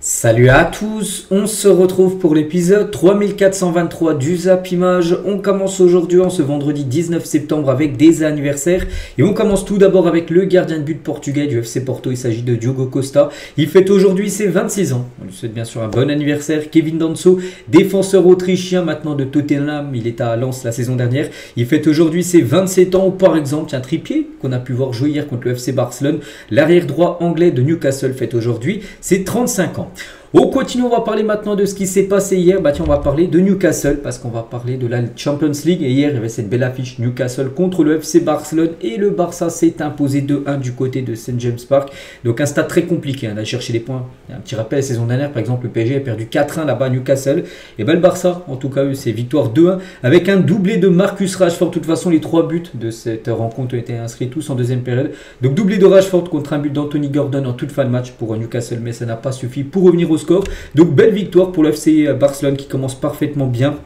Salut à tous, on se retrouve pour l'épisode 3423 du Zap Image. On commence aujourd'hui en ce vendredi 19 septembre avec des anniversaires. Et on commence tout d'abord avec le gardien de but portugais du FC Porto, il s'agit de Diogo Costa. Il fête aujourd'hui ses 26 ans. On lui souhaite bien sûr un bon anniversaire. Kevin Danso, défenseur autrichien maintenant de Tottenham, il est à Lens la saison dernière. Il fête aujourd'hui ses 27 ans. Ou par exemple, tiens, Trippier, qu'on a pu voir jouer hier contre le FC Barcelone. L'arrière droit anglais de Newcastle fête aujourd'hui ses 35 ans. On continue, on va parler maintenant de ce qui s'est passé hier. Tiens, on va parler de Newcastle parce qu'on va parler de la Champions League. Et hier, il y avait cette belle affiche Newcastle contre le FC Barcelone. Et le Barça s'est imposé 2-1 du côté de St. James Park. Donc un stade très compliqué d'aller chercher les points. Il y a un petit rappel, la saison dernière, par exemple, le PSG a perdu 4-1 là-bas à Newcastle. Et le Barça, en tout cas, c'est victoire 2-1 avec un doublé de Marcus Rashford. De toute façon, les 3 buts de cette rencontre ont été inscrits tous en deuxième période. Donc doublé de Rashford contre un but d'Anthony Gordon en toute fin de match pour Newcastle. Mais ça n'a pas suffi pour revenir au score. Donc belle victoire pour le FC Barcelone qui commence parfaitement bien.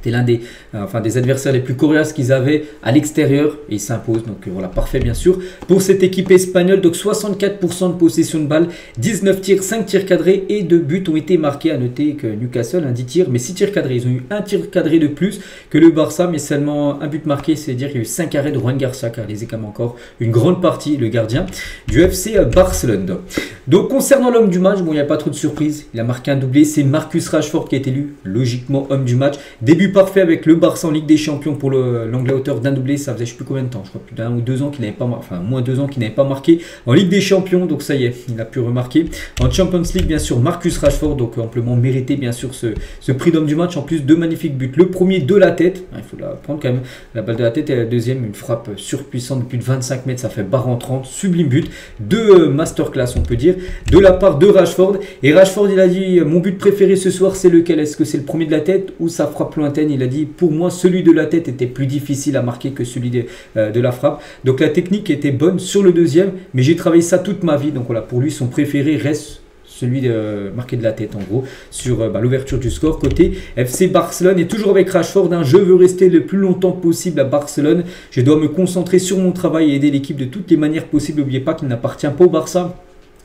C'était l'un des adversaires les plus coriaces qu'ils avaient à l'extérieur et il s'impose. Donc voilà, parfait bien sûr pour cette équipe espagnole. Donc 64% de possession de balle, 19 tirs, 5 tirs cadrés et 2 buts ont été marqués. À noter que Newcastle a 10 tirs mais 6 tirs cadrés. Ils ont eu un tir cadré de plus que le Barça mais seulement un but marqué. C'est-à-dire qu'il y a eu 5 arrêts de Juan Garcia qui a réalisé quand même encore une grande partie, le gardien du FC Barcelone. Donc concernant l'homme du match, il n'y a pas trop de surprise. Il a marqué un doublé, c'est Marcus Rashford qui a été élu logiquement homme du match. Début parfait avec le Barça en Ligue des Champions pour l'anglais auteur d'un doublé. Ça faisait je ne sais plus combien de temps, je crois plus d'1 ou 2 ans qu'il n'avait pas marqué, enfin moins 2 ans qu'il n'avait pas marqué en Ligue des Champions. Donc ça y est, il a pu remarquer. En Champions League, bien sûr, Marcus Rashford, donc amplement mérité bien sûr ce prix d'homme du match. En plus, 2 magnifiques buts. Le premier de la tête, il faut la prendre quand même, la balle de la tête, et la deuxième, une frappe surpuissante de plus de 25 mètres, ça fait barre en 30, sublime but. 2 masterclass on peut dire, de la part de Rashford. Et Rashford, il a dit, mon but préféré ce soir, c'est lequel? Est-ce que c'est le premier de la tête ou sa frappe lointaine? Il a dit, pour moi, celui de la tête était plus difficile à marquer que celui de la frappe. Donc la technique était bonne sur le deuxième, mais j'ai travaillé ça toute ma vie. Donc voilà, pour lui, son préféré reste celui de marquer de la tête en gros sur l'ouverture du score côté FC Barcelone. Et toujours avec Rashford, je veux rester le plus longtemps possible à Barcelone, je dois me concentrer sur mon travail et aider l'équipe de toutes les manières possibles. N'oubliez pas qu'il n'appartient pas au Barça,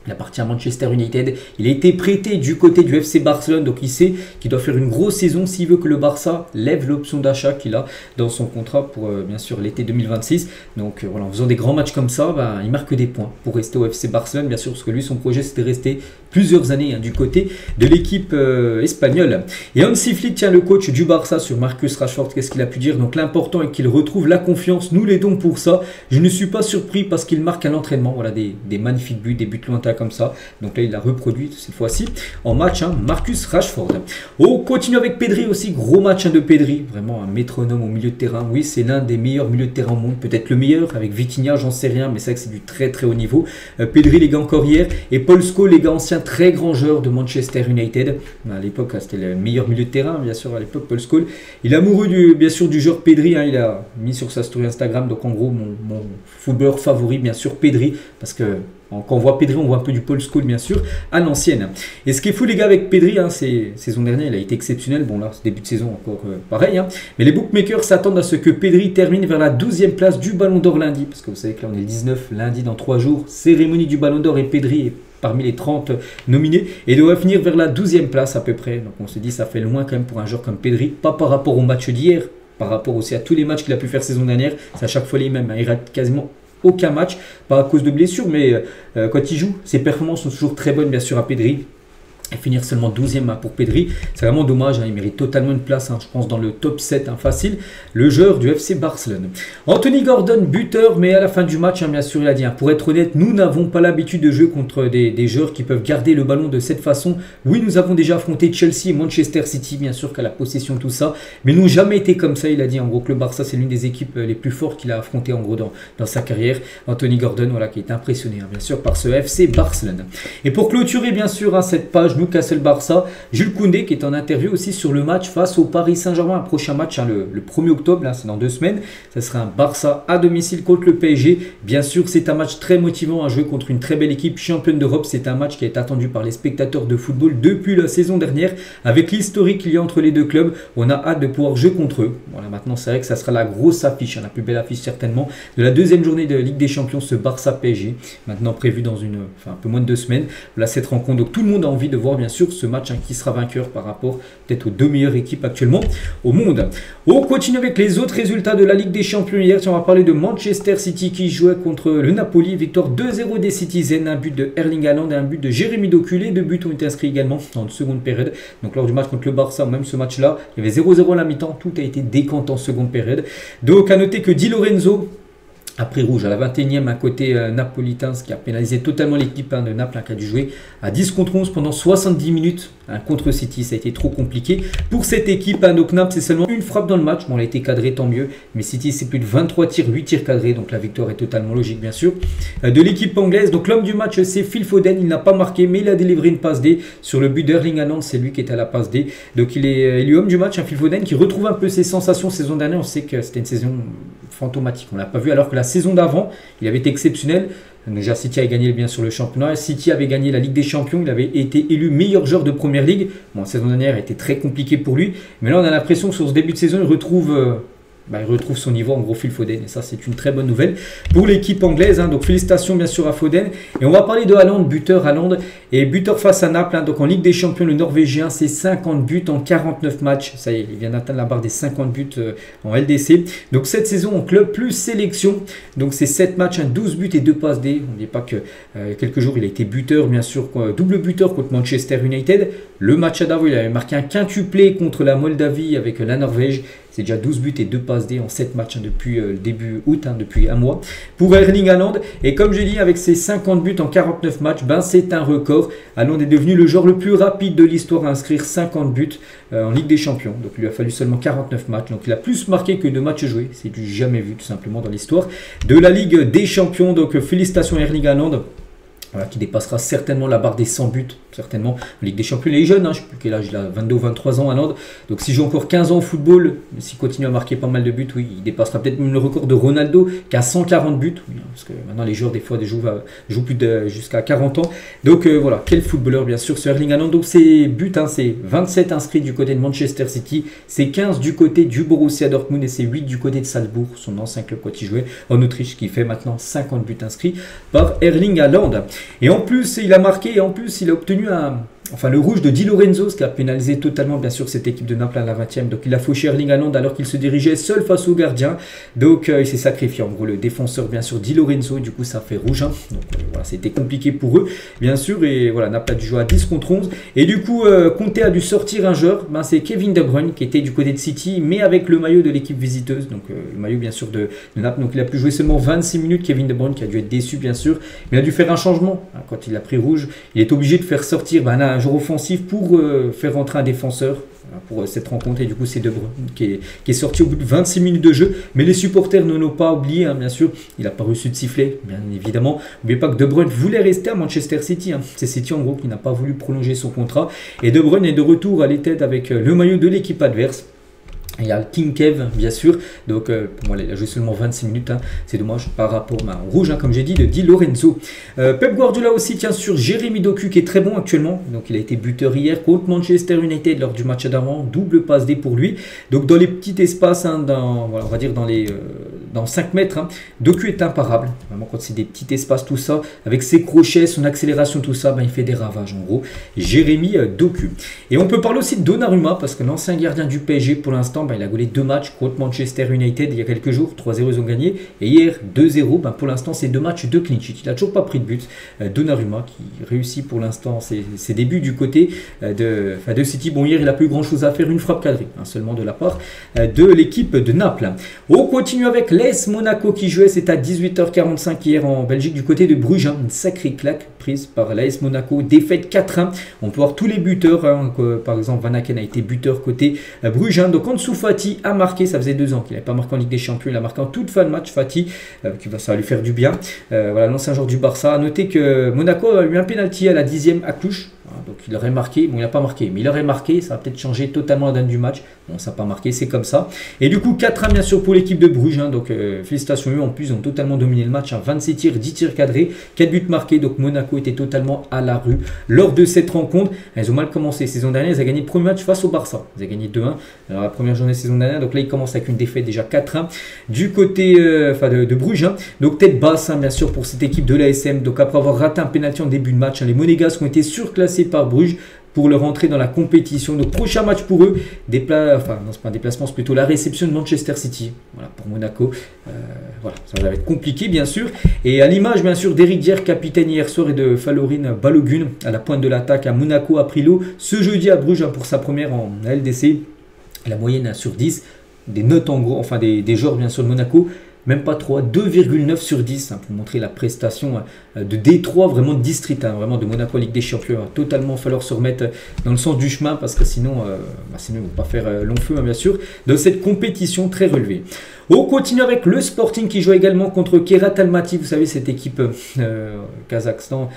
il appartient à Manchester United. Il a été prêté du côté du FC Barcelone. Donc il sait qu'il doit faire une grosse saison s'il veut que le Barça lève l'option d'achat qu'il a dans son contrat pour bien sûr l'été 2026. Donc voilà, en faisant des grands matchs comme ça, il marque des points pour rester au FC Barcelone. Bien sûr, parce que lui, son projet, c'était de rester plusieurs années du côté de l'équipe espagnole. Et Hansi Flick, tiens, le coach du Barça, sur Marcus Rashford, qu'est-ce qu'il a pu dire? Donc l'important est qu'il retrouve la confiance. Nous l'aidons pour ça. Je ne suis pas surpris parce qu'il marque à l'entraînement. Voilà, des magnifiques buts, des buts lointains comme ça. Donc là, il a reproduit cette fois-ci en match, Marcus Rashford. On continue avec Pedri aussi. Gros match de Pedri. Vraiment un métronome au milieu de terrain. Oui, c'est l'un des meilleurs milieux de terrain au monde. Peut-être le meilleur. Avec Vitinha, j'en sais rien. Mais c'est vrai que c'est du très très haut niveau. Pedri, les gars, encore hier. Et Paul Scholes, les gars, ancien très grand joueur de Manchester United. À l'époque, c'était le meilleur milieu de terrain, bien sûr, à l'époque, Paul Scholes. Il est amoureux bien sûr du joueur Pedri. Il a mis sur sa story Instagram. Donc en gros, mon footballeur favori, bien sûr, Pedri. Parce que quand on voit Pedri, on voit un peu du Paul Scholes, bien sûr, à l'ancienne. Et ce qui est fou, les gars, avec Pedri, c'est saison dernière, il a été exceptionnel. Bon, là, c'est début de saison encore pareil. Mais les bookmakers s'attendent à ce que Pedri termine vers la 12e place du Ballon d'Or lundi. Parce que vous savez que là, on est le 19, lundi, dans 3 jours. Cérémonie du Ballon d'Or et Pedri est parmi les 30 nominés et doit finir vers la 12e place à peu près. Donc on se dit, ça fait loin quand même pour un joueur comme Pedri. Pas par rapport au match d'hier, par rapport aussi à tous les matchs qu'il a pu faire saison dernière. C'est à chaque fois les mêmes. Il rate quasiment aucun match, pas à cause de blessures, mais quand il joue, ses performances sont toujours très bonnes, bien sûr, à Pedri. Et finir seulement 12e pour Pedri, c'est vraiment dommage. Il mérite totalement une place, je pense, dans le top 7 facile, le joueur du FC Barcelone. Anthony Gordon, buteur, mais à la fin du match, bien sûr, il a dit, pour être honnête, nous n'avons pas l'habitude de jouer contre des joueurs qui peuvent garder le ballon de cette façon. Oui, nous avons déjà affronté Chelsea et Manchester City, bien sûr, qu'à la possession, tout ça, mais nous n'ont jamais été comme ça. Il a dit en gros que le Barça, c'est l'une des équipes les plus fortes qu'il a affrontées en gros dans sa carrière. Anthony Gordon, voilà, qui est impressionné, bien sûr, par ce FC Barcelone. Et pour clôturer, bien sûr, cette page Newcastle-Barça, Jules Koundé qui est en interview aussi sur le match face au Paris Saint-Germain. Un prochain match le 1er octobre, là c'est dans 2 semaines. Ça sera un Barça à domicile contre le PSG. Bien sûr, c'est un match très motivant à jouer contre une très belle équipe championne d'Europe. C'est un match qui est attendu par les spectateurs de football depuis la saison dernière. Avec l'historique qu'il y a entre les deux clubs, on a hâte de pouvoir jouer contre eux. Voilà, maintenant c'est vrai que ça sera la grosse affiche, la plus belle affiche certainement de la deuxième journée de Ligue des Champions, ce Barça PSG. Maintenant prévu dans un peu moins de 2 semaines. Voilà cette rencontre. Donc tout le monde a envie de voir voir bien sûr ce match qui sera vainqueur par rapport peut-être aux deux meilleures équipes actuellement au monde. On continue avec les autres résultats de la Ligue des Champions hier. On va parler de Manchester City qui jouait contre le Napoli. Victoire 2-0 des Citizens, un but de Erling Haaland et un but de Jérémy Doku. Les deux buts ont été inscrits également en seconde période. Donc lors du match contre le Barça, même ce match-là, il y avait 0-0 à la mi-temps. Tout a été décanté en seconde période. Donc à noter que Di Lorenzo a pris rouge à la 21e à côté napolitain, ce qui a pénalisé totalement l'équipe de Naples qui a dû jouer à 10 contre 11 pendant 70 minutes contre City. Ça a été trop compliqué pour cette équipe. Donc Naples, c'est seulement une frappe dans le match. Bon, elle a été cadrée, tant mieux. Mais City, c'est plus de 23 tirs, 8 tirs cadrés. Donc la victoire est totalement logique, bien sûr. De l'équipe anglaise, donc l'homme du match, c'est Phil Foden. Il n'a pas marqué, mais il a délivré une passe D sur le but d'Erling Haaland. C'est lui qui est à la passe D. Donc il est élu homme du match, Phil Foden, qui retrouve un peu ses sensations saison dernière. On sait que c'était une saison fantomatique. On ne l'a pas vu, alors que la saison d'avant, il avait été exceptionnel. Déjà, City a gagné bien sûr le championnat. City avait gagné la Ligue des Champions. Il avait été élu meilleur joueur de Première Ligue. Bon, la saison dernière a été très compliquée pour lui. Mais là, on a l'impression que sur ce début de saison, il retrouve son niveau, en gros, Phil Foden. Et ça, c'est une très bonne nouvelle pour l'équipe anglaise. Donc, félicitations bien sûr à Foden. Et on va parler de Haaland, buteur Haaland. Et buteur face à Naples. Donc, en Ligue des Champions, le Norvégien, c'est 50 buts en 49 matchs. Ça y est, il vient d'atteindre la barre des 50 buts en LDC. Donc, cette saison en club plus sélection. Donc, c'est 7 matchs, 12 buts et 2 passes D. On ne dit pas que quelques jours, il a été buteur, bien sûr, double buteur contre Manchester United. Le match à d'avant, il avait marqué un quintuplé contre la Moldavie avec la Norvège. C'est déjà 12 buts et 2 passes D en 7 matchs depuis le début août, depuis un mois. Pour Erling Haaland, et comme je dis, avec ses 50 buts en 49 matchs, c'est un record. Haaland est devenu le joueur le plus rapide de l'histoire à inscrire 50 buts en Ligue des Champions. Donc il lui a fallu seulement 49 matchs. Donc il a plus marqué que de matchs joués. C'est du jamais vu tout simplement dans l'histoire de la Ligue des Champions. Donc félicitations Erling Haaland. Voilà, qui dépassera certainement la barre des 100 buts, certainement. En Ligue des Champions, il est jeune, je ne sais plus quel âge, il a 22 ou 23 ans, Haaland. Donc s'il joue encore 15 ans au football, s'il continue à marquer pas mal de buts, oui, il dépassera peut-être même le record de Ronaldo, qui a 140 buts. Oui, parce que maintenant, les joueurs, des fois, jouent plus jusqu'à 40 ans. Donc voilà, quel footballeur, bien sûr, ce Erling Haaland. Donc ses buts, c'est 27 inscrits du côté de Manchester City, c'est 15 du côté du Borussia Dortmund et c'est 8 du côté de Salzbourg, son ancien club quand il jouait en Autriche, qui fait maintenant 50 buts inscrits par Erling Haaland. Et en plus, il a marqué et en plus, il a obtenu le rouge de Di Lorenzo, ce qui a pénalisé totalement, bien sûr, cette équipe de Naples à la 20e. Donc, il a fauché Erling Haaland alors qu'il se dirigeait seul face au gardien. Donc, il s'est sacrifié. En gros, le défenseur, bien sûr, Di Lorenzo. Du coup, ça fait rouge. Donc, voilà, c'était compliqué pour eux, bien sûr. Et voilà, Naples a dû jouer à 10 contre 11. Et du coup, Conte a dû sortir un joueur. C'est Kevin De Bruyne qui était du côté de City, mais avec le maillot de l'équipe visiteuse. Donc, le maillot, bien sûr, de Naples. Donc, il a pu jouer seulement 26 minutes. Kevin De Bruyne qui a dû être déçu, bien sûr. Mais il a dû faire un changement. Quand il a pris rouge, il est obligé de faire sortir un joueur offensif pour faire rentrer un défenseur pour cette rencontre. Et du coup, c'est De Bruyne qui est sorti au bout de 26 minutes de jeu. Mais les supporters ne l'ont pas oublié, bien sûr. Il n'a pas reçu de sifflet, bien évidemment. N'oubliez pas que De Bruyne voulait rester à Manchester City. C'est City, en gros, qui n'a pas voulu prolonger son contrat. Et De Bruyne est de retour à l'état avec le maillot de l'équipe adverse. Il y a King Kev, bien sûr. Donc, voilà, il a joué seulement 26 minutes. C'est dommage par rapport au rouge, comme j'ai dit, de Di Lorenzo. Pep Guardiola aussi tient sur Jérémy Doku, qui est très bon actuellement. Donc, il a été buteur hier contre Manchester United lors du match d'avant. Double passe D pour lui. Donc, dans les petits espaces, on va dire dans 5 mètres, Doku est imparable. Vraiment, quand c'est des petits espaces, tout ça, avec ses crochets, son accélération, tout ça, il fait des ravages, en gros. Jérémy Doku. Et on peut parler aussi de Donnarumma, parce que l'ancien gardien du PSG, pour l'instant, il a gaulé 2 matchs contre Manchester United il y a quelques jours. 3-0, ils ont gagné. Et hier, 2-0. Pour l'instant, c'est 2 matchs de clean sheet. Il n'a toujours pas pris de but. Donnarumma qui réussit pour l'instant ses débuts du côté de City. Bon, hier, il n'a plus grand-chose à faire. Une frappe cadrée, seulement de la part de l'équipe de Naples. On continue avec l'AS Monaco qui jouait. C'est à 18h45 hier en Belgique du côté de Bruges. Une sacrée claque prise par l'AS Monaco. Défaite 4-1. On peut voir tous les buteurs. Par exemple, Van Aken a été buteur côté Bruges. Donc, en dessous, Fati a marqué. Ça faisait 2 ans qu'il n'avait pas marqué en Ligue des Champions. Il a marqué en toute fin de match. Fati, ça va lui faire du bien. Voilà, l'ancien joueur du Barça. A noté que Monaco a eu un pénalty à la 10e à Cluj. Donc il aurait marqué, bon il n'a pas marqué, mais il aurait marqué, ça va peut-être changer totalement la donne du match. Bon, ça n'a pas marqué, c'est comme ça. Et du coup 4-1 bien sûr pour l'équipe de Bruges, donc félicitations eux, en plus ils ont totalement dominé le match, 26 tirs, 10 tirs cadrés, 4 buts marqués, donc Monaco était totalement à la rue lors de cette rencontre. Ils ont mal commencé, saison dernière ils ont gagné le premier match face au Barça, ils ont gagné 2-1, alors la première journée saison dernière, donc là ils commencent avec une défaite déjà 4-1 du côté de Bruges, donc tête basse bien sûr pour cette équipe de l'ASM, donc après avoir raté un pénalty en début de match, les Monégasques ont été surclassés par Bruges. pour leur entrée dans la compétition. Donc prochain match pour eux, enfin non, c'est pas un déplacement, c'est plutôt la réception de Manchester City. Voilà, pour Monaco. Voilà, ça va être compliqué bien sûr. Et à l'image bien sûr d'Eric Dier, capitaine hier soir, et de Falorin Balogun à la pointe de l'attaque à Monaco, a pris l'eau ce jeudi à Bruges pour sa première en LDC. La moyenne sur 10, des notes en gros, enfin des joueurs bien sûr de Monaco. Même pas 3, 2,9 sur 10 pour montrer la prestation de D3, vraiment de district, vraiment de Monaco Ligue des Champions. Il va totalement falloir se remettre dans le sens du chemin parce que sinon, sinon ils ne vont pas faire long feu, bien sûr, de cette compétition très relevée. On continue avec le Sporting qui joue également contre Kairat Almaty. Vous savez, cette équipe Kazakhstan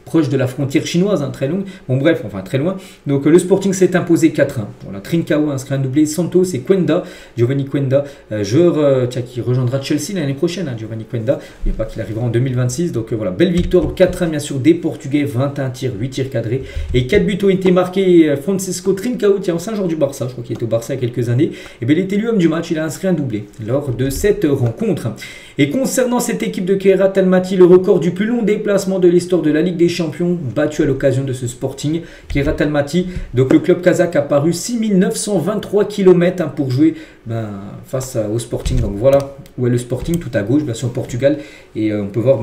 proche de la frontière chinoise, très longue. Bon, bref, enfin très loin. Donc le Sporting s'est imposé 4-1. Voilà, Trincao a inscrit un doublé, Santos et Quenda, Giovanni Quenda, joueur qui rejoindra Chelsea l'année prochaine. Giovanni Quenda, il n'y a pas qu'il arrivera en 2026. Donc voilà, belle victoire 4-1 bien sûr des Portugais, 21 tirs, 8 tirs cadrés et 4 buts ont été marqués. Francisco Trincao, qui est ancien joueur du Barça, je crois qu'il était au Barça il y a quelques années, et bien il était lui homme du match, il a inscrit un doublé lors de cette rencontre. Et concernant cette équipe de Kairat Almaty, le record du plus long déplacement de l'histoire de la Ligue des Champions, battu à l'occasion de ce Sporting. Kairat Almaty, donc le club kazakh a paru 6923 km pour jouer face au Sporting. Donc voilà où est le Sporting, tout à gauche, bien sûr, au Portugal. Et on peut voir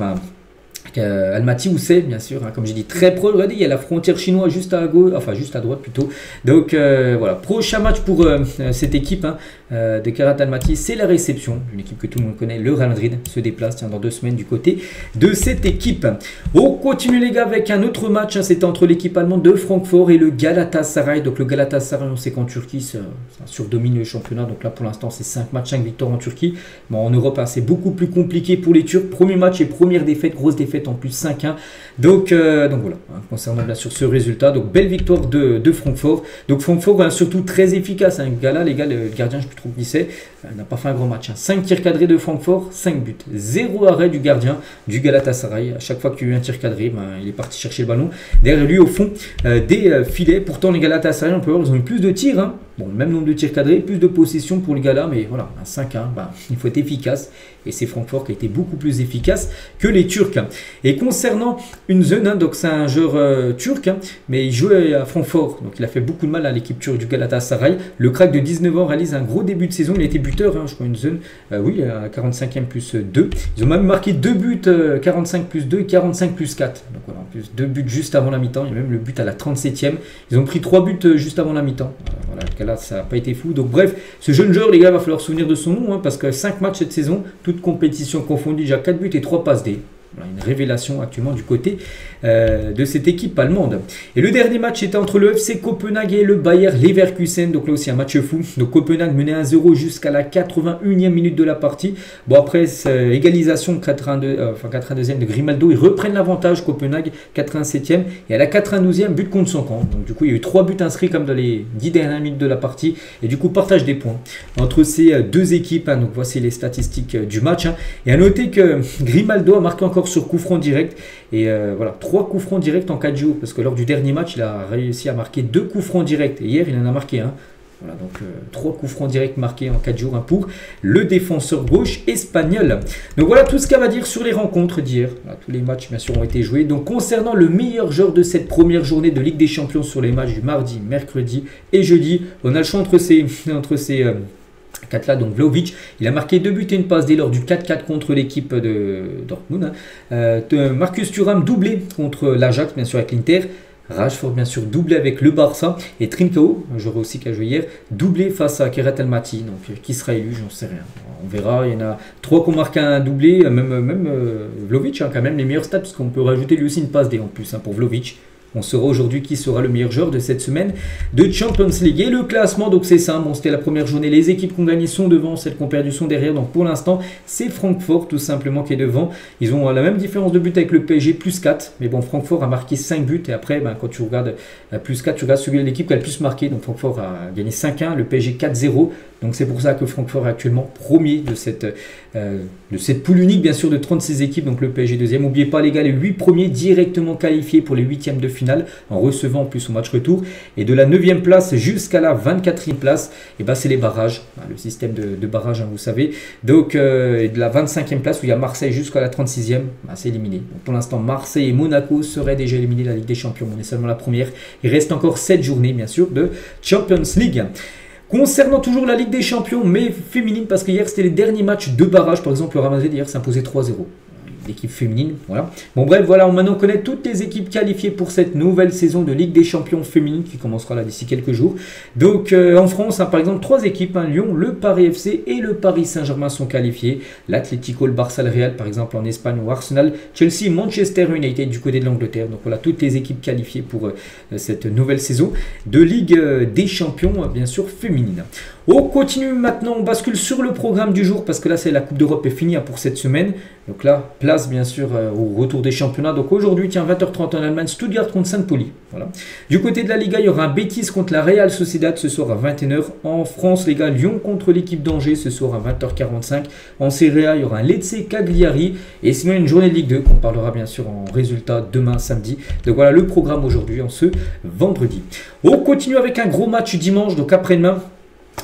Almaty où c'est, bien sûr, comme j'ai dit, très proche. Regardez, il y a la frontière chinoise juste à gauche, enfin juste à droite plutôt. Donc voilà, prochain match pour cette équipe de Kairat Almaty, c'est la réception, une équipe que tout le monde connaît, le Real Madrid se déplace dans 2 semaines du côté de cette équipe. On continue les gars avec un autre match, c'était entre l'équipe allemande de Francfort et le Galatasaray. Donc le Galatasaray, on sait qu'en Turquie, ça surdomine le championnat, donc là pour l'instant c'est 5 matchs, 5 victoires en Turquie. Bon, en Europe, c'est beaucoup plus compliqué pour les Turcs. Premier match et première défaite, grosse défaite en plus 5-1. Donc voilà, concernant bien sûr ce résultat, donc belle victoire de Francfort. Donc Francfort surtout très efficace, Gala, les gars, le gardien, je ne sais plus trop qui c'est, n'a pas fait un grand match. 5 tirs cadrés de Francfort, 5 buts, 0 arrêt du gardien du Galatasaray. À chaque fois qu'il y a eu un tir cadré, il est parti chercher le ballon derrière lui au fond des filets. Pourtant les Galatasaray, on peut voir, ils ont eu plus de tirs, bon, même nombre de tirs cadrés, plus de possession pour les Galas, mais voilà, un 5-1, il faut être efficace. Et c'est Francfort qui a été beaucoup plus efficace que les Turcs. Et concernant une zone, donc c'est un joueur turc, mais il jouait à Francfort, donc il a fait beaucoup de mal à l'équipe turque du Galatasaray. Le crack de 19 ans réalise un gros début de saison, il a été buteur, je crois, une zone, oui, à 45e plus 2. Ils ont même marqué 2 buts, 45 plus 2 et 45 plus 4. Donc voilà, en plus 2 buts juste avant la mi-temps, il y a même le but à la 37e. Ils ont pris 3 buts juste avant la mi-temps. Voilà, là, ça n'a pas été fou. Donc bref, ce jeune joueur, les gars, il va falloir se souvenir de son nom, parce que 5 matchs cette saison, toute compétition confondue, déjà 4 buts et 3 passes D. Voilà, une révélation actuellement du côté de cette équipe allemande. Et le dernier match était entre le FC Copenhague et le Bayer Leverkusen. Donc là aussi un match fou. Donc Copenhague menait 1-0 jusqu'à la 81e minute de la partie. Bon, après égalisation 82e de Grimaldo, ils reprennent l'avantage Copenhague, 87e. Et à la 92e, but contre son camp. Donc du coup il y a eu 3 buts inscrits comme dans les 10 dernières minutes de la partie. Et du coup partage des points entre ces deux équipes. Donc voici les statistiques du match. Et à noter que Grimaldo a marqué encore sur coup franc direct. Et voilà, 3 coups francs directs en 4 jours. Parce que lors du dernier match, il a réussi à marquer 2 coups francs directs. Et hier, il en a marqué un. Voilà, donc 3 coups francs directs marqués en 4 jours, pour le défenseur gauche espagnol. Donc voilà tout ce qu'à va dire sur les rencontres d'hier. Voilà, tous les matchs, bien sûr, ont été joués. Donc concernant le meilleur joueur de cette première journée de Ligue des Champions sur les matchs du mardi, mercredi et jeudi, on a le choix entre ces 4 là, donc Vlahovic, il a marqué 2 buts et une passe D lors du 4-4 contre l'équipe de Dortmund. Marcus Thuram doublé contre l'Ajax, bien sûr avec l'Inter. Rashford, bien sûr, doublé avec le Barça. Et Trincao, un joueur aussi qui a joué hier, doublé face à Kairat Almaty. Donc qui sera élu, j'en sais rien. On verra, il y en a 3 qui ont marqué un doublé, même Vlahovic, quand même les meilleurs stats, parce qu'on peut rajouter lui aussi une passe D en plus pour Vlahovic. On saura aujourd'hui qui sera le meilleur joueur de cette semaine de Champions League. Et le classement, donc c'est ça. Bon, c'était la première journée. Les équipes qui ont gagné sont devant, celles qui ont perdu sont derrière. Donc pour l'instant, c'est Francfort tout simplement qui est devant. Ils ont la même différence de but avec le PSG, plus 4. Mais bon, Francfort a marqué 5 buts. Et après, quand tu regardes plus 4, tu regardes celui de l'équipe qui a le plus marqué. Donc Francfort a gagné 5-1, le PSG 4-0. Donc c'est pour ça que Francfort est actuellement premier de cette poule unique, bien sûr, de 36 équipes. Donc le PSG deuxième. N'oubliez pas les gars, les 8 premiers directement qualifiés pour les huitièmes de finale, en recevant en plus au match retour. Et de la 9e place jusqu'à la 24e place, et ben c'est les barrages, le système de barrage, vous savez. Donc de la 25e place où il y a Marseille jusqu'à la 36e, c'est éliminé. Donc, pour l'instant, Marseille et Monaco seraient déjà éliminés de la Ligue des Champions. On est seulement la première. Il reste encore 7 journées, bien sûr, de Champions League. Concernant toujours la Ligue des Champions, mais féminine, parce qu'hier c'était les derniers matchs de barrage. Par exemple, le Real Madrid hier s'imposait 3-0. L'équipe féminine, voilà. Bon bref, voilà, maintenant on connaît toutes les équipes qualifiées pour cette nouvelle saison de Ligue des Champions féminine qui commencera là d'ici quelques jours. Donc en France, par exemple, 3 équipes, Lyon, le Paris FC et le Paris Saint-Germain sont qualifiés. L'Atlético, le Barça, le Real, par exemple en Espagne ou Arsenal, Chelsea, Manchester United du côté de l'Angleterre. Donc voilà, toutes les équipes qualifiées pour cette nouvelle saison de Ligue des Champions, bien sûr, féminine. On continue maintenant, on bascule sur le programme du jour parce que là c'est la Coupe d'Europe est finie pour cette semaine. Donc là, place bien sûr au retour des championnats. Donc aujourd'hui, tiens, 20h30 en Allemagne, Stuttgart contre Saint-Pauli. Voilà. Du côté de la Liga, il y aura un Betis contre la Real Sociedad ce soir à 21h. En France, les gars, Lyon contre l'équipe d'Angers ce soir à 20h45. En Serie A, il y aura un Lecce Cagliari. Et sinon, une journée de Ligue 2 qu'on parlera bien sûr en résultat demain samedi. Donc voilà le programme aujourd'hui en ce vendredi. On continue avec un gros match dimanche, donc après-demain.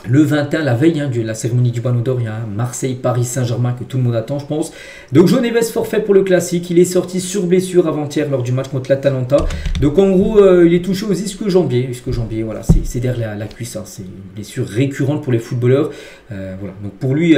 Le 21, la veille de la cérémonie du Ballon d'Or, il y a un Marseille-Paris Saint-Germain que tout le monde attend, je pense. Donc, João Neves forfait pour le classique. Il est sorti sur blessure avant-hier lors du match contre l'Atalanta. Donc, en gros, il est touché aux ischio-jambiers. Ischio-jambiers, voilà, c'est derrière la cuisse. C'est une blessure récurrente pour les footballeurs. Voilà. Donc, pour lui,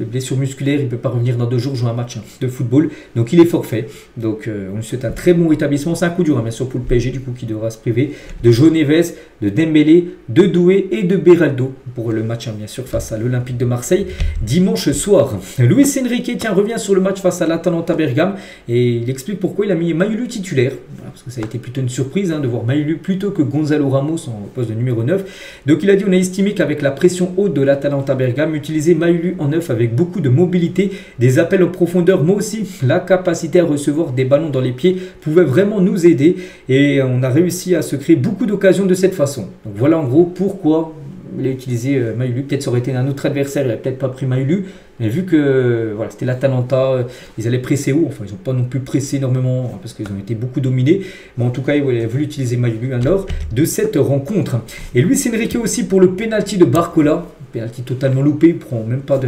blessure musculaire, il ne peut pas revenir dans 2 jours jouer un match de football. Donc, il est forfait. Donc, on lui souhaite un très bon rétablissement. C'est un coup dur, bien sûr, pour le PSG, du coup, qui devra se priver de João Neves, de Dembélé, de Doué et de Beraldo pour le match bien sûr face à l'Olympique de Marseille dimanche soir. Luis Enrique revient sur le match face à l'Atalanta Bergame et il explique pourquoi il a mis Maïlu titulaire, parce que ça a été plutôt une surprise de voir Maïlu plutôt que Gonzalo Ramos en poste de numéro 9. Donc il a dit on a estimé qu'avec la pression haute de l'Atalanta Bergame, utiliser Maïlu en 9 avec beaucoup de mobilité, des appels en profondeur, mais aussi la capacité à recevoir des ballons dans les pieds pouvait vraiment nous aider et on a réussi à se créer beaucoup d'occasions de cette façon. Donc voilà en gros pourquoi il a utilisé Maïlu. Peut-être ça aurait été un autre adversaire, il n'a peut-être pas pris Maïlu. Mais vu que voilà, c'était l'Atalanta, ils allaient presser haut. Enfin, ils n'ont pas non plus pressé énormément parce qu'ils ont été beaucoup dominés. Mais en tout cas, il a voulu utiliser Maïlu lors de cette rencontre. Et Luis Enrique aussi pour le penalty de Barcola. Penalty totalement loupé, il ne prend même pas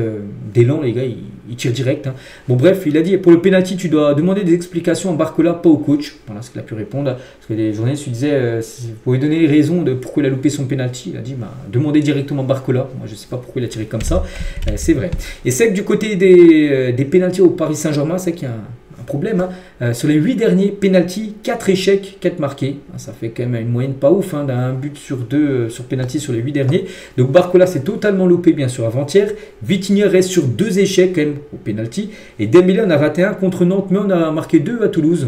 d'élan, les gars, il tire direct. Bon, bref, il a dit pour le penalty, tu dois demander des explications à Barcola, pas au coach. Voilà ce qu'il a pu répondre. Parce que les journalistes lui disaient vous pouvez donner les raisons de pourquoi il a loupé son penalty. Il a dit demandez directement à Barcola. Moi, je ne sais pas pourquoi il a tiré comme ça. C'est vrai. Et c'est que du côté des penaltys au Paris Saint-Germain, c'est qu'il y a un problème. Sur les 8 derniers penalty, 4 échecs, 4 marqués. Ça fait quand même une moyenne pas ouf d'un but sur 2 sur penalty sur les 8 derniers. Donc Barcola s'est totalement loupé bien sûr avant-hier. Vitinha reste sur 2 échecs quand même au penalty. Et Dembélé on a raté un contre Nantes, mais on a marqué 2 à Toulouse.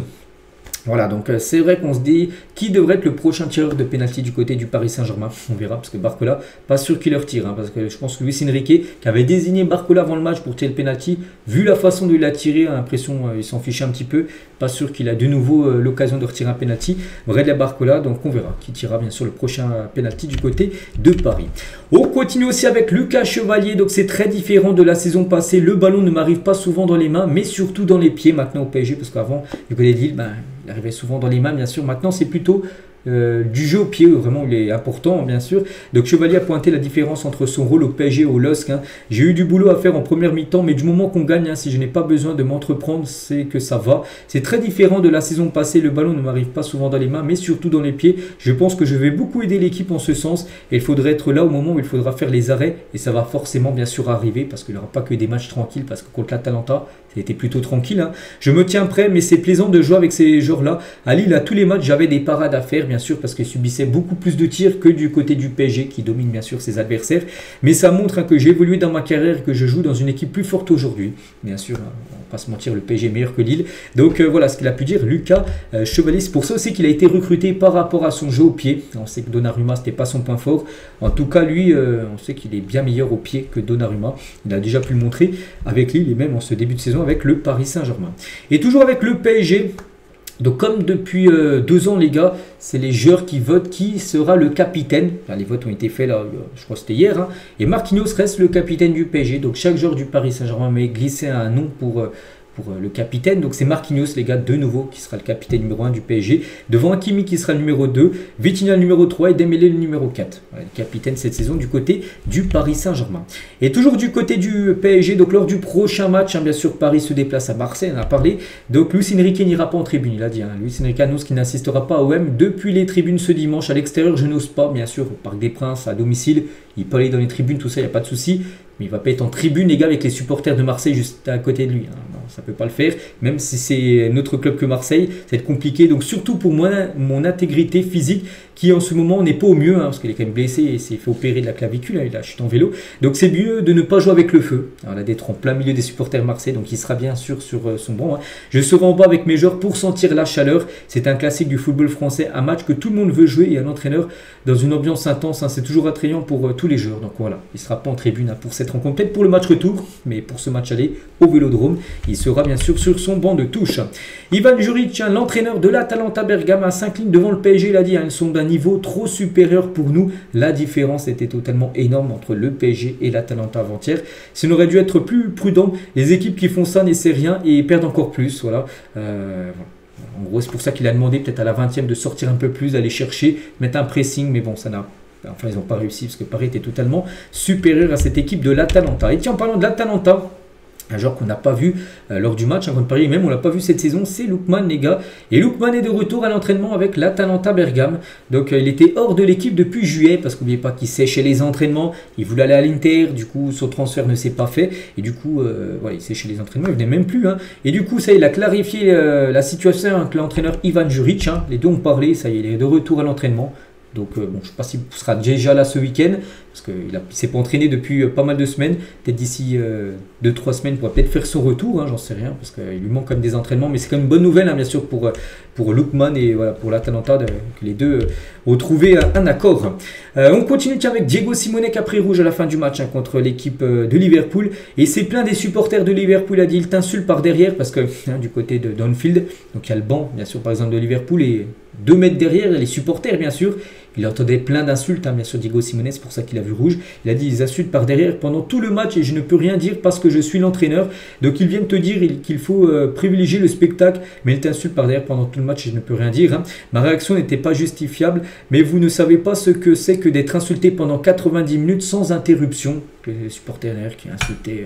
Voilà, donc c'est vrai qu'on se dit qui devrait être le prochain tireur de pénalty du côté du Paris Saint-Germain. On verra, parce que Barcola, pas sûr qu'il leur tire. Parce que je pense que Luis Enrique, qui avait désigné Barcola avant le match pour tirer le pénalty, vu la façon dont il a tiré, a l'impression qu'il s'en fichait un petit peu. Pas sûr qu'il a de nouveau l'occasion de retirer un pénalty. Vrai de la Barcola, donc on verra qui tirera bien sûr le prochain pénalty du côté de Paris. On continue aussi avec Lucas Chevalier, donc c'est très différent de la saison passée. Le ballon ne m'arrive pas souvent dans les mains, mais surtout dans les pieds maintenant au PSG, parce qu'avant, du côté de Lille, il arrivait souvent dans les mains, bien sûr. Maintenant, c'est plutôt du jeu au pied, vraiment, il est important, bien sûr. Donc, Chevalier a pointé la différence entre son rôle au PSG et au LOSC. J'ai eu du boulot à faire en première mi-temps, mais du moment qu'on gagne, si je n'ai pas besoin de m'entreprendre, c'est que ça va. C'est très différent de la saison passée. Le ballon ne m'arrive pas souvent dans les mains, mais surtout dans les pieds. Je pense que je vais beaucoup aider l'équipe en ce sens. Et il faudrait être là au moment où il faudra faire les arrêts. Et ça va forcément, bien sûr, arriver, parce qu'il n'y aura pas que des matchs tranquilles, parce que contre l'Atalanta, c'était plutôt tranquille. Je me tiens prêt, mais c'est plaisant de jouer avec ces joueurs-là. À Lille, à tous les matchs, j'avais des parades à faire, bien sûr, parce qu'ils subissaient beaucoup plus de tirs que du côté du PSG, qui domine bien sûr ses adversaires. Mais ça montre que j'ai évolué dans ma carrière et que je joue dans une équipe plus forte aujourd'hui. Bien sûr, on ne va pas se mentir, le PSG est meilleur que Lille. Donc voilà ce qu'il a pu dire, Lucas Chevalier. C'est pour ça aussi qu'il a été recruté par rapport à son jeu au pied. On sait que Donnarumma, ce n'était pas son point fort. En tout cas, lui, on sait qu'il est bien meilleur au pied que Donnarumma. Il a déjà pu le montrer avec Lille et même en ce début de saison avec le Paris Saint-Germain. Et toujours avec le PSG, Donc comme depuis 2 ans les gars, c'est les joueurs qui votent qui sera le capitaine. Enfin, les votes ont été faits là, je crois que c'était hier. Hein. Et Marquinhos reste le capitaine du PSG. Donc chaque joueur du Paris Saint-Germain m'a glissé un nom pour le capitaine. Donc c'est Marquinhos les gars de nouveau qui sera le capitaine numéro 1 du PSG. Devant Hakimi qui sera le numéro 2, Vitinha le numéro 3 et Dembélé le numéro 4. Voilà, le capitaine cette saison du côté du Paris Saint-Germain. Et toujours du côté du PSG, donc lors du prochain match, hein, bien sûr Paris se déplace à Marseille, on en a parlé. Donc Luis Enrique n'ira pas en tribune, il a dit. Hein. Luis Enrique annonce qu'il n'assistera pas au OM depuis les tribunes ce dimanche. À l'extérieur, je n'ose pas, bien sûr, au Parc des Princes, à domicile. Il peut aller dans les tribunes, tout ça, il n'y a pas de souci. Mais il ne va pas être en tribune, les gars, avec les supporters de Marseille juste à côté de lui. Hein. Non, ça ne peut pas le faire. Même si c'est notre club que Marseille, ça va être compliqué. Donc surtout pour moi, mon intégrité physique, qui en ce moment n'est pas au mieux, hein, parce qu'il est quand même blessé et s'est fait opérer de la clavicule, hein, il a chuté en vélo. Donc c'est mieux de ne pas jouer avec le feu. Alors, là, d'être en plein milieu des supporters Marseille, donc il sera bien sûr sur son banc. Hein. Je serai en bas avec mes joueurs pour sentir la chaleur. C'est un classique du football français, un match que tout le monde veut jouer et un entraîneur dans une ambiance intense. Hein, c'est toujours attrayant pour tous les joueurs. Donc voilà, il ne sera pas en tribune hein, pour cette rencontre, peut-être pour le match retour, mais pour ce match aller au Vélodrome, il sera bien sûr sur son banc de touche. Ivan Juric, hein, l'entraîneur de l'Atalanta Bergame, s'incline devant le PSG, il a dit, hein, ils sont d'un niveau trop supérieur pour nous. La différence était totalement énorme entre le PSG et l'Atalanta avant-hier. Si on aurait dû être plus prudent, les équipes qui font ça n'essaient rien et perdent encore plus. Voilà. En gros, c'est pour ça qu'il a demandé peut-être à la 20e de sortir un peu plus, d'aller chercher, mettre un pressing, mais bon, ça n'a enfin, ils n'ont pas réussi parce que Paris était totalement supérieur à cette équipe de l'Atalanta. Et tiens, en parlant de l'Atalanta, un joueur qu'on n'a pas vu lors du match contre Paris, même on ne l'a pas vu cette saison, c'est Lookman les gars. Et Lookman est de retour à l'entraînement avec l'Atalanta Bergame. Donc il était hors de l'équipe depuis juillet, parce qu'oubliez pas qu'il séchait les entraînements, il voulait aller à l'Inter, du coup son transfert ne s'est pas fait. Et du coup, voilà, il séchait les entraînements, il venait même plus. Hein. Et du coup, ça il a clarifié la situation avec l'entraîneur Ivan Juric. Hein. Les deux ont parlé, ça y est, il est de retour à l'entraînement. Donc bon, je ne sais pas s'il sera déjà là ce week-end, parce qu'il ne s'est pas entraîné depuis pas mal de semaines. Peut-être d'ici 2-3 semaines, il pourra peut-être faire son retour, hein, j'en sais rien, parce qu'il lui manque quand même des entraînements. Mais c'est quand même une bonne nouvelle, hein, bien sûr, pour Lookman et voilà, pour l'Atalanta, que les deux ont trouvé un accord. On continue avec Diego Simeone, capri rouge à la fin du match hein, contre l'équipe de Liverpool. Et c'est plein des supporters de Liverpool, a dit, il t'insulte par derrière, parce que hein, du côté d'Anfield, donc il y a le banc, bien sûr, par exemple, de Liverpool, et 2 mètres derrière, les supporters, bien sûr. Il entendait plein d'insultes, hein, bien sûr, Diego Simeone, c'est pour ça qu'il a vu rouge. Il a dit, ils insultent par derrière pendant tout le match et je ne peux rien dire parce que je suis l'entraîneur. Donc ils viennent te dire qu'il faut privilégier le spectacle, mais ils t'insultent par derrière pendant tout le match et je ne peux rien dire. Hein. Ma réaction n'était pas justifiable, mais vous ne savez pas ce que c'est que d'être insulté pendant 90 minutes sans interruption. Les supporters derrière qui insultaient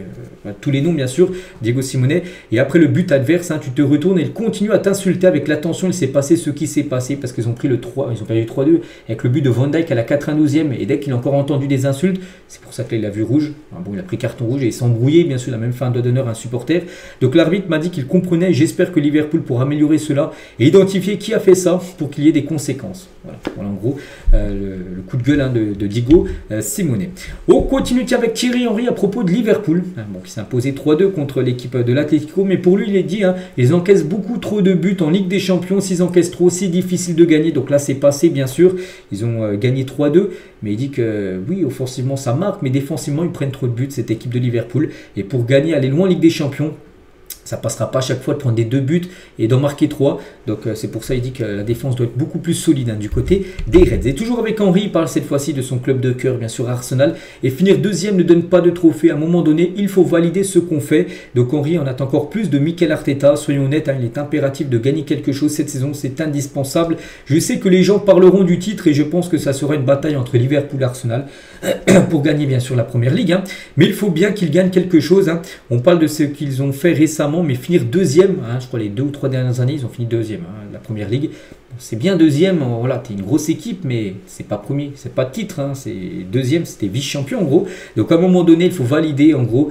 tous les noms, bien sûr, Diego Simeone. Et après le but adverse, hein, tu te retournes et ils continuent à t'insulter avec l'attention. Il s'est passé ce qui s'est passé parce qu'ils ont pris le 3, ils ont perdu 3-2 avec le but de Van Dijk à la 92e. Et dès qu'il a encore entendu des insultes, c'est pour ça qu'il a vu rouge. Enfin, bon, il a pris carton rouge et il s'est embrouillé, bien sûr, la même fin d'honneur à un supporter. Donc l'arbitre m'a dit qu'il comprenait. J'espère que Liverpool pourra améliorer cela et identifier qui a fait ça pour qu'il y ait des conséquences. Voilà en gros le coup de gueule hein, de Diego Simeone. On continue avec Thierry Henry à propos de Liverpool, bon, qui s'est imposé 3-2 contre l'équipe de l'Atlético, mais pour lui il est dit, hein, ils encaissent beaucoup trop de buts en Ligue des Champions, s'ils encaissent trop, c'est difficile de gagner, donc là c'est passé bien sûr, ils ont gagné 3-2, mais il dit que oui, offensivement ça marque, mais défensivement ils prennent trop de buts, cette équipe de Liverpool, et pour gagner, aller loin en Ligue des Champions, ça ne passera pas à chaque fois de prendre des 2 buts et d'en marquer 3. Donc c'est pour ça qu'il dit que la défense doit être beaucoup plus solide hein, du côté des Reds. Et toujours avec Henry, il parle cette fois-ci de son club de cœur, bien sûr Arsenal. Et finir deuxième ne donne pas de trophée. À un moment donné, il faut valider ce qu'on fait. Donc Henry en attend encore plus de Mikel Arteta. Soyons honnêtes, hein, il est impératif de gagner quelque chose cette saison. C'est indispensable. Je sais que les gens parleront du titre et je pense que ça sera une bataille entre Liverpool et Arsenal pour gagner bien sûr la Première Ligue. Hein. Mais il faut bien qu'ils gagnent quelque chose. Hein. On parle de ce qu'ils ont fait récemment, mais finir deuxième, hein, je crois les 2 ou 3 dernières années, ils ont fini deuxième, hein, la Première Ligue. C'est bien deuxième, voilà, t'es une grosse équipe, mais c'est pas premier, c'est pas de titre, hein, c'est deuxième, c'était vice-champion en gros. Donc à un moment donné, il faut valider en gros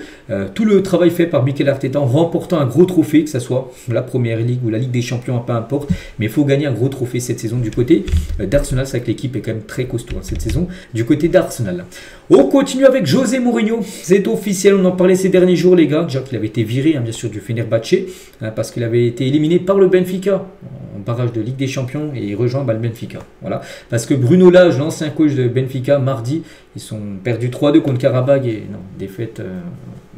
tout le travail fait par Mikel Arteta en remportant un gros trophée, que ce soit la Première Ligue ou la Ligue des Champions, peu importe, mais il faut gagner un gros trophée cette saison du côté d'Arsenal. C'est vrai que l'équipe est quand même très costaud hein, cette saison du côté d'Arsenal. On continue avec José Mourinho, c'est officiel, on en parlait ces derniers jours les gars, déjà qu'il avait été viré hein, bien sûr du Fenerbahçe, hein, parce qu'il avait été éliminé par le Benfica en barrage de Ligue des Champions et il rejoint le Benfica. Voilà. Parce que Bruno Lage, l'ancien coach de Benfica, mardi, ils sont perdus 3-2 contre Karabag et non, défaite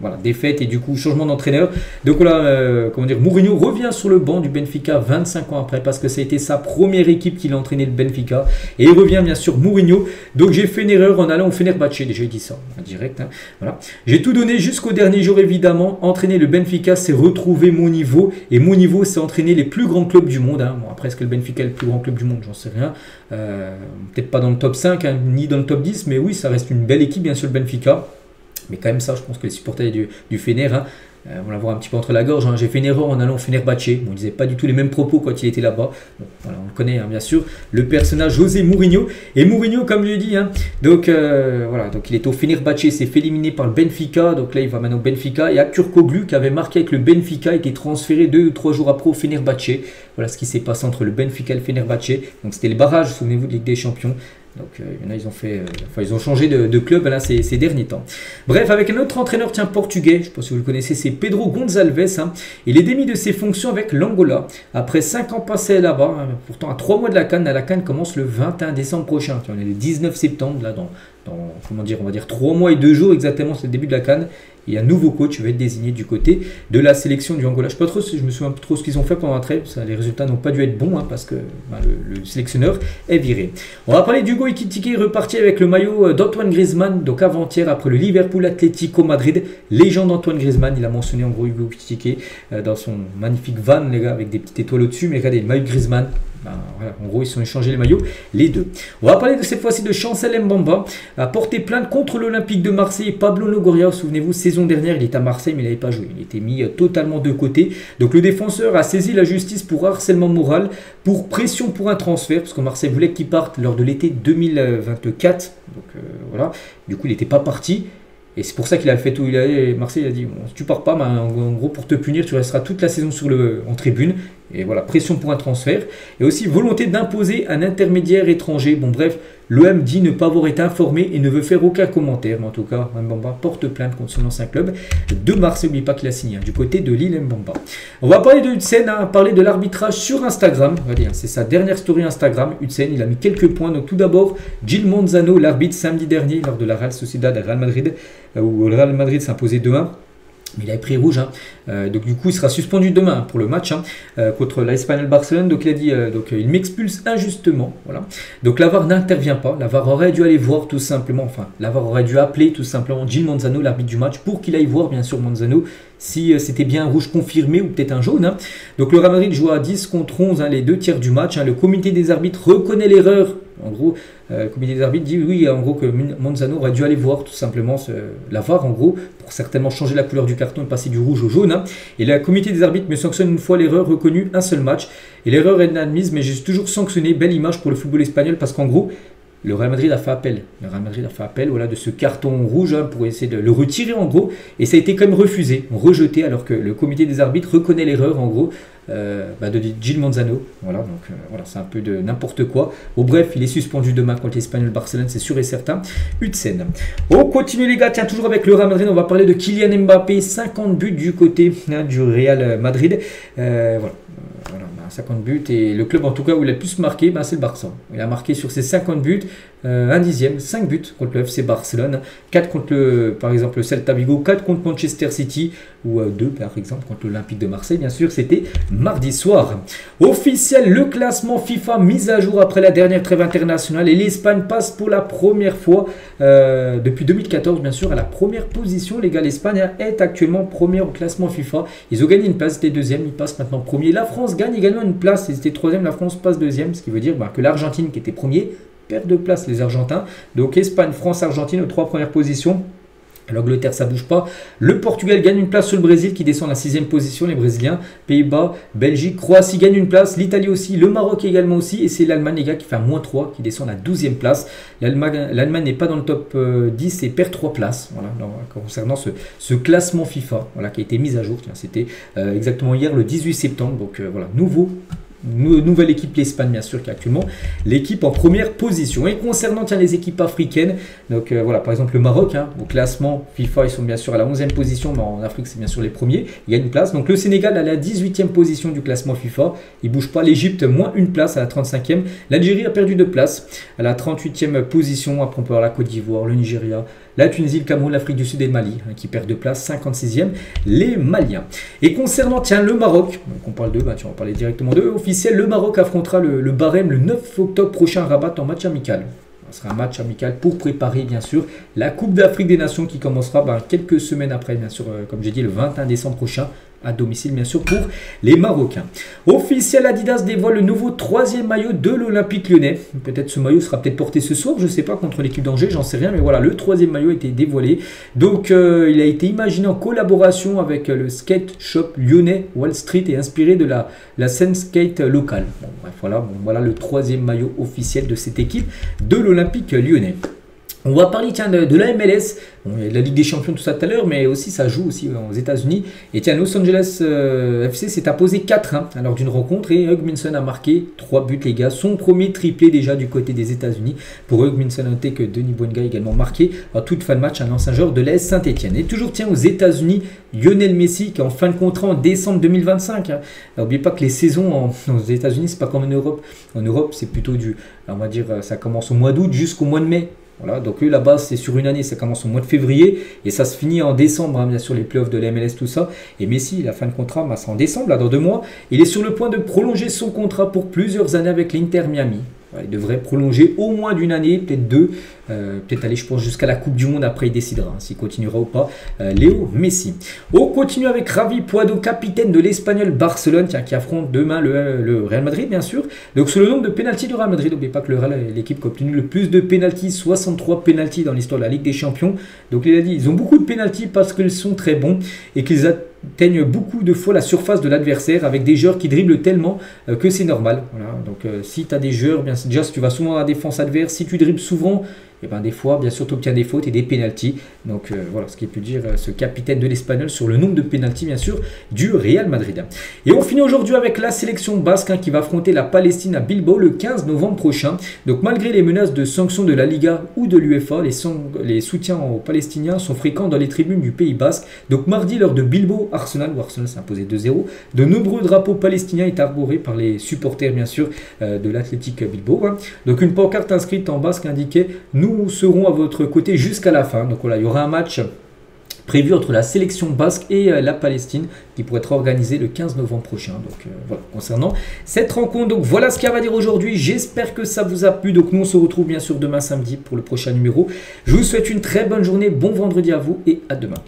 voilà, défaite et du coup changement d'entraîneur. Donc voilà, comment dire, Mourinho revient sur le banc du Benfica 25 ans après parce que ça a été sa première équipe qu'il a entraîné le Benfica. Et il revient bien sûr Mourinho. Donc j'ai fait une erreur en allant au Fenerbahçe, déjà j'ai dit ça en direct. Hein, voilà. J'ai tout donné jusqu'au dernier jour évidemment. Entraîner le Benfica, c'est retrouver mon niveau. Et mon niveau, c'est entraîner les plus grands clubs du monde. Hein. Bon, après, est-ce que le Benfica est le plus grand club du monde? J'en sais rien. Peut-être pas dans le top 5, hein, ni dans le top 10, mais oui, ça reste une belle équipe bien sûr le Benfica. Mais quand même ça, je pense que les supporters du Fener, hein, on l'avoir un petit peu entre la gorge. Hein. J'ai fait une erreur en allant au Fenerbahçe. Bon, il ne disait pas du tout les mêmes propos quand il était là-bas. Bon, voilà, on le connaît hein, bien sûr. Le personnage José Mourinho. Et Mourinho, comme je l'ai dit, hein, donc voilà, donc il est au Fenerbahçe, il s'est fait éliminer par le Benfica. Donc là, il va maintenant au Benfica. Et Akurkoglu, qui avait marqué avec le Benfica, a été transféré 2 ou 3 jours après au Fenerbahçe. Voilà ce qui s'est passé entre le Benfica et le Fenerbahçe. Donc c'était les barrages, souvenez-vous, de Ligue des Champions. Donc il y en a, ils ont changé de club là, ces derniers temps. Bref, avec un autre entraîneur portugais, je ne sais pas si vous le connaissez, c'est Pedro Gonçalves. Hein, il est démis de ses fonctions avec l'Angola. Après 5 ans passés là-bas, hein, pourtant à 3 mois de la CAN, la CAN commence le 21 décembre prochain. On est le 19 septembre, là, dans comment dire, on va dire 3 mois et 2 jours exactement, c'est le début de la CAN. Et un nouveau coach va être désigné du côté de la sélection du Angola. Je ne sais pas trop, je me souviens pas trop ce qu'ils ont fait pendant la trêve. Les résultats n'ont pas dû être bons hein, parce que le sélectionneur est viré. On va parler d'Hugo Ekitike reparti avec le maillot d'Antoine Griezmann. Donc avant-hier, après le Liverpool Atlético Madrid, légende Antoine Griezmann, il a mentionné en gros Hugo Ekitike dans son magnifique van, les gars, avec des petites étoiles au-dessus. Mais regardez, le maillot de Griezmann. Voilà, en gros, ils sont échangés les maillots, les deux. On va parler de cette fois-ci de Chancel Mbamba, a porté plainte contre l'Olympique de Marseille et Pablo Longoria. Souvenez-vous, saison dernière, il était à Marseille, mais il n'avait pas joué. Il était mis totalement de côté. Donc le défenseur a saisi la justice pour harcèlement moral, pour pression pour un transfert, parce que Marseille voulait qu'il parte lors de l'été 2024. Donc voilà, du coup, il n'était pas parti. Et c'est pour ça qu'il a fait tout. Marseille a dit bon, si tu pars pas, en gros, pour te punir, tu resteras toute la saison en tribune. Et voilà, pression pour un transfert. Et aussi volonté d'imposer un intermédiaire étranger. Bon, bref, l'OM dit ne pas avoir été informé et ne veut faire aucun commentaire. Mais en tout cas, Mbamba porte plainte contre son ancien club de Marseille. N'oublie pas qu'il a signé du côté de Lille Mbamba. On va parler de Hudsen, hein, parler de l'arbitrage sur Instagram. Regardez, hein, c'est sa dernière story Instagram. Hudsen, il a mis quelques points. Donc tout d'abord, Gil Manzano, l'arbitre samedi dernier lors de la Real Sociedad à Real Madrid, où le Real Madrid s'imposait 2-1. Mais il avait pris rouge, hein. Donc du coup il sera suspendu demain pour le match hein, contre l'Espagnol Barcelone. Donc il a dit, il m'expulse injustement. Voilà. Donc la VAR n'intervient pas. La VAR aurait dû aller voir tout simplement, enfin la VAR aurait dû appeler tout simplement Gil Manzano, l'arbitre du match, pour qu'il aille voir bien sûr Manzano si c'était bien un rouge confirmé ou peut-être un jaune. Hein. Donc le Real Madrid joue à 10 contre 11, hein, les 2 tiers du match. Hein. Le comité des arbitres reconnaît l'erreur. En gros, le comité des arbitres dit oui, en gros, que Manzano aurait dû aller voir tout simplement la VAR, en gros, pour certainement changer la couleur du carton et passer du rouge au jaune. Hein. Et le comité des arbitres me sanctionne une fois l'erreur reconnue, un seul match. Et l'erreur est admise, mais j'ai toujours sanctionné. Belle image pour le football espagnol parce qu'en gros, le Real Madrid a fait appel. Le Real Madrid a fait appel voilà, de ce carton rouge hein, pour essayer de le retirer en gros. Et ça a été quand même refusé, rejeté, alors que le comité des arbitres reconnaît l'erreur en gros de Gil Manzano. Voilà, donc voilà, c'est un peu de n'importe quoi. Bon, bref, il est suspendu demain contre l'Espagnol Barcelone, c'est sûr et certain. Hudsen. On continue les gars, tiens, toujours avec le Real Madrid, on va parler de Kylian Mbappé, 50 buts du côté hein, du Real Madrid. Voilà. 50 buts et le club en tout cas où il a le plus marqué c'est le Barça. Il a marqué sur ses 50 buts un dixième, 5 buts contre le FC Barcelone, 4 contre par exemple le Celta Vigo, 4 contre Manchester City ou 2 par exemple contre l'Olympique de Marseille bien sûr, c'était mardi soir. Officiel, le classement FIFA mis à jour après la dernière trêve internationale et l'Espagne passe pour la première fois depuis 2014 bien sûr à la première position. Les gars, l'Espagne est actuellement première au classement FIFA. Ils ont gagné une place, c'était deuxième, ils passent maintenant premier. La France gagne également une place, ils étaient troisième, la France passe deuxième, ce qui veut dire que l'Argentine qui était premier perd de place les Argentins. Donc Espagne, France, Argentine aux 3 premières positions. L'Angleterre, ça bouge pas. Le Portugal gagne une place sur le Brésil qui descend à la 6e position. Les Brésiliens, Pays-Bas, Belgique, Croatie gagne une place. L'Italie aussi, le Maroc également aussi. Et c'est l'Allemagne, les gars, qui fait un -3, qui descend à la 12e place. L'Allemagne n'est pas dans le top 10 et perd 3 places. Voilà, concernant ce classement FIFA voilà, qui a été mis à jour. C'était exactement hier, le 18 septembre. Donc voilà, nouvelle équipe, l'Espagne bien sûr, qui est actuellement l'équipe en première position. Et concernant les équipes africaines, donc voilà, par exemple le Maroc, hein, au classement FIFA, ils sont bien sûr à la 11e position, mais en Afrique c'est bien sûr les premiers, il y a une place. Donc le Sénégal à la 18e position du classement FIFA, il ne bouge pas. L'Égypte moins une place à la 35e. L'Algérie a perdu 2 places à la 38e position. Après on peut avoir la Côte d'Ivoire, le Nigeria, la Tunisie, le Cameroun, l'Afrique du Sud et le Mali, hein, qui perdent de place, 56e, les Maliens. Et concernant, tiens, le Maroc, donc on parle d'eux, on va parler directement d'eux, officiel, le Maroc affrontera le Bahreïn le 9 octobre prochain à Rabat en match amical. Ce sera un match amical pour préparer, bien sûr, la Coupe d'Afrique des Nations qui commencera quelques semaines après, bien sûr, comme j'ai dit, le 21 décembre prochain, à domicile, bien sûr, pour les Marocains. Officiel, Adidas dévoile le nouveau 3e maillot de l'Olympique Lyonnais. Peut-être ce maillot sera peut-être porté ce soir, je ne sais pas, contre l'équipe d'Angers, j'en sais rien, mais voilà, le 3e maillot a été dévoilé. Donc, il a été imaginé en collaboration avec le skate shop lyonnais Wall Street et inspiré de la scène skate locale. Bon, bref, voilà le 3e maillot officiel de cette équipe de l'Olympique Lyonnais. On va parler tiens, de la MLS, bon, il y a de la Ligue des Champions, tout ça tout à l'heure, mais aussi ça joue aussi aux États-Unis. Et tiens, Los Angeles FC s'est imposé 4-1 lors d'une rencontre et Hugminson a marqué 3 buts, les gars. Son premier triplé déjà du côté des États-Unis. Pour Hugminson, notez que Denis Bouanga a également marqué à toute fin de match un ancien joueur de l'AS Saint-Etienne. Et toujours tiens aux États-Unis, Lionel Messi qui est en fin de contrat en décembre 2025. N'oubliez pas que les saisons aux États-Unis, c'est pas comme en Europe. En Europe, c'est plutôt on va dire, ça commence au mois d'août jusqu'au mois de mai. Voilà, donc là-bas, c'est sur une année, ça commence au mois de février et ça se finit en décembre, hein, bien sûr, les playoffs de la MLS, tout ça. Et Messi, la fin de contrat, c'est en décembre, là, dans 2 mois. Il est sur le point de prolonger son contrat pour plusieurs années avec l'Inter Miami. Voilà, il devrait prolonger au moins d'une année, peut-être 2, peut-être aller, je pense, jusqu'à la Coupe du Monde. Après, il décidera hein, s'il continuera ou pas. Léo Messi. On continue avec Javi Puado, capitaine de l'Espagnol Barcelone, tiens, qui affronte demain le Real Madrid, bien sûr. Donc, sur le nombre de pénaltys du Real Madrid, n'oubliez pas que le Real est l'équipe qui a obtenu le plus de pénaltys, 63 pénaltys dans l'histoire de la Ligue des Champions. Donc, il a dit, ils ont beaucoup de pénaltys parce qu'ils sont très bons et qu'ils atteignent beaucoup de fois la surface de l'adversaire avec des joueurs qui dribblent tellement que c'est normal. Voilà. Donc, si tu as des joueurs, bien déjà, si tu vas souvent à la défense adverse, si tu dribbles souvent, et ben des fois, bien sûr, tu obtiens des fautes et des pénaltys. Donc voilà ce qu'il peut dire ce capitaine de l'Espagnol sur le nombre de pénaltys, bien sûr, du Real Madrid. Et on finit aujourd'hui avec la sélection basque hein, qui va affronter la Palestine à Bilbao le 15 novembre prochain. Donc malgré les menaces de sanctions de la Liga ou de l'UEFA, les soutiens aux Palestiniens sont fréquents dans les tribunes du Pays basque. Donc mardi, lors de Bilbao-Arsenal, où Arsenal s'est imposé 2-0, de nombreux drapeaux palestiniens étaient arborés par les supporters, bien sûr, de l'Athletic Bilbao. Hein. Donc une pancarte inscrite en basque indiquait « Nous serons à votre côté jusqu'à la fin ». Donc voilà, il y aura un match prévu entre la sélection basque et la Palestine qui pourrait être organisé le 15 novembre prochain. Donc voilà, concernant cette rencontre. Donc voilà ce qu'il y a à dire aujourd'hui. J'espère que ça vous a plu. Donc nous on se retrouve bien sûr demain samedi pour le prochain numéro. Je vous souhaite une très bonne journée, bon vendredi à vous et à demain.